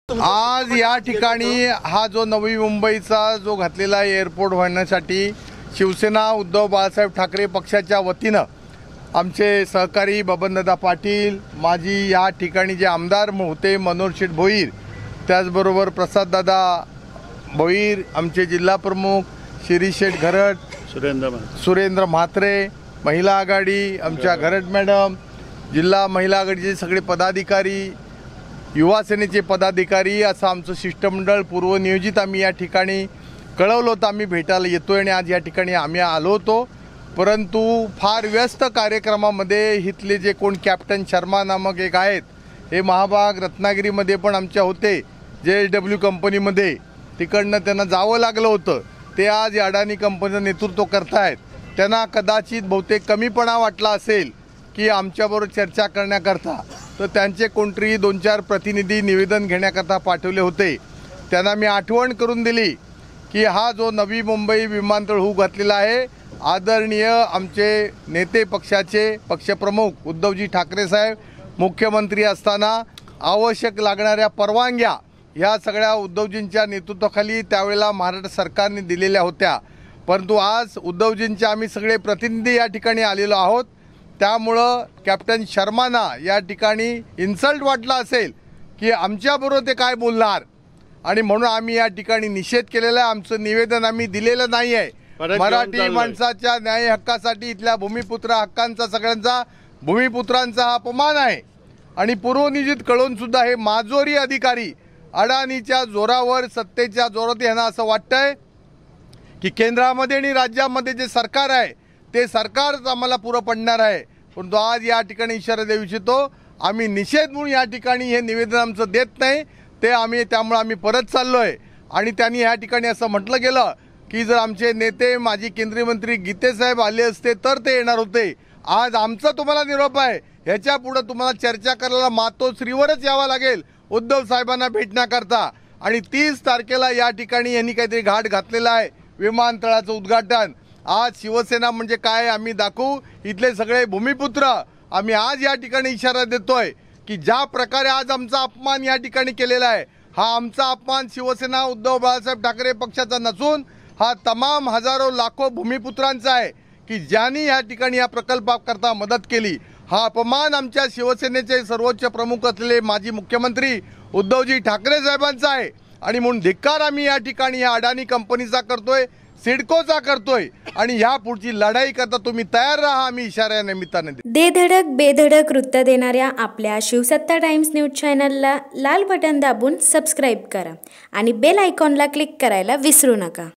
आज या ठिकाणी हा जो नवी मुंबईचा जो घातलेला एअरपोर्ट होण्यासाठी शिवसेना उद्धव बाळासाहेब ठाकरे पक्षाच्या वतीनं आमचे सहकारी बबनदादा पाटील, माजी या ठिकाणी जे आमदार होते मनोहर शेठ भोईर, त्याचबरोबर प्रसाददादा भोईर, आमचे जिल्हा प्रमुख शिरीष शेठ घरट, सुरेंद्र म्हात्रे, महिला आघाडी आमच्या घरट मॅडम, जिल्हा महिला आघाडीचे सगळे पदाधिकारी, युवा सेनेचे पदाधिकारी, असं आमचं शिष्टमंडळ पूर्वनियोजित आम्ही या ठिकाणी कळवलं होतं आम्ही भेटायला येतोय आणि आज या ठिकाणी आम्ही आलो होतो. परंतु फार व्यस्त कार्यक्रमामध्ये इथले जे कोण कॅप्टन शर्मा नामक एक आहेत, हे महाभाग रत्नागिरीमध्ये पण आमच्या होते JSW कंपनीमध्ये, तिकडनं त्यांना जावं लागलं होतं. ते आज अडाणी कंपनीचं नेतृत्व करतायत. त्यांना कदाचित बहुतेक कमीपणा वाटला असेल की आमच्याबरोबर चर्चा करण्याकरता, तर त्यांचे कोणतरी 2-4 प्रतिनिधी निवेदन घेण्याकरता पाठवले होते. त्यांना मी आठवण करून दिली की हा जो नवी मुंबई विमानतळ होऊ घातलेला आहे, आदरणीय आमचे नेते पक्षाचे पक्षप्रमुख उद्धवजी ठाकरे साहेब मुख्यमंत्री असताना आवश्यक लागणाऱ्या परवानग्या ह्या सगळ्या उद्धवजींच्या नेतृत्वाखाली त्यावेळेला महाराष्ट्र सरकारने दिलेल्या होत्या. परंतु आज उद्धवजींचे आम्ही सगळे प्रतिनिधी या ठिकाणी आलेलो आहोत. त्यामुळं कॅप्टन शर्मांना या ठिकाणी इन्सल्ट वाटला असेल की आमच्याबरोबर ते काय बोलणार, आणि म्हणून आम्ही या ठिकाणी निषेध केलेला आहे. आमचं निवेदन आम्ही दिलेलं नाही आहे. मराठी माणसाच्या न्याय हक्कासाठी, इथल्या भूमिपुत्र हक्कांचा, सगळ्यांचा भूमिपुत्रांचा हा अपमान आहे. आणि पूर्वनियोजित कळून सुद्धा हे माजोरी अधिकारी अडाणीच्या जोरावर, सत्तेच्या जोरात यांना असं वाटतंय की केंद्रामध्ये आणि राज्यामध्ये जे सरकार आहे ते सरकारच आम्हाला पुरं पडणार आहे. परंतु आज या ठिकाणी इशारा देऊ इच्छितो, आम्ही निषेध म्हणून या ठिकाणी हे निवेदन आमचं देत नाही. ते त्यामुळे आम्ही परत चाललो आहे. आणि त्यांनी या ठिकाणी असं म्हटलं गेलं की जर आमचे नेते माजी केंद्रीय मंत्री गीते साहेब आले असते तर ते येणार होते. आज आमचा तुम्हाला निरोप आहे, ह्याच्या पुढे तुम्हाला चर्चा करायला मातोश्रीवरच यावं लागेल उद्धव साहेबांना भेटण्याकरता. आणि 30 तारखेला या ठिकाणी यांनी काहीतरी घाट घातलेला आहे, विमानतळाचं उद्घाटन. आज शिवसेना म्हणजे काय आम्ही दाखवू. इथले सगळे भूमिपुत्र आम्ही आज या ठिकाणी इशारा देतोय की ज्या प्रकारे आज आमचा अपमान या ठिकाणी केलेला आहे, हा आमचा अपमान शिवसेना उद्धव बाळासाहेब ठाकरे पक्षाचा नसून हा तमाम हजारो लाखो भूमिपुत्रांचा आहे की ज्यांनी या ठिकाणी या प्रकल्पाकरता मदत केली. हा अपमान आमच्या शिवसेनेचे सर्वोच्च प्रमुख असलेले माजी मुख्यमंत्री उद्धवजी ठाकरे साहेबांचा आहे. आणि म्हणून धिक्कार आम्ही या ठिकाणी या अडाणी कंपनीचा करतोय, सिडकोचा करतोय. आणि ह्या पुढची लढाई करता तुम्ही तयार राहा, आम्ही इशारा या निमित्ताने दे धडक बेधडक वृत्त देणाऱ्या आपल्या शिवसत्ता टाइम्स न्यूज चॅनलला लाल बटन दाबून सबस्क्राईब करा आणि बेल आयकॉनला क्लिक करायला विसरू नका.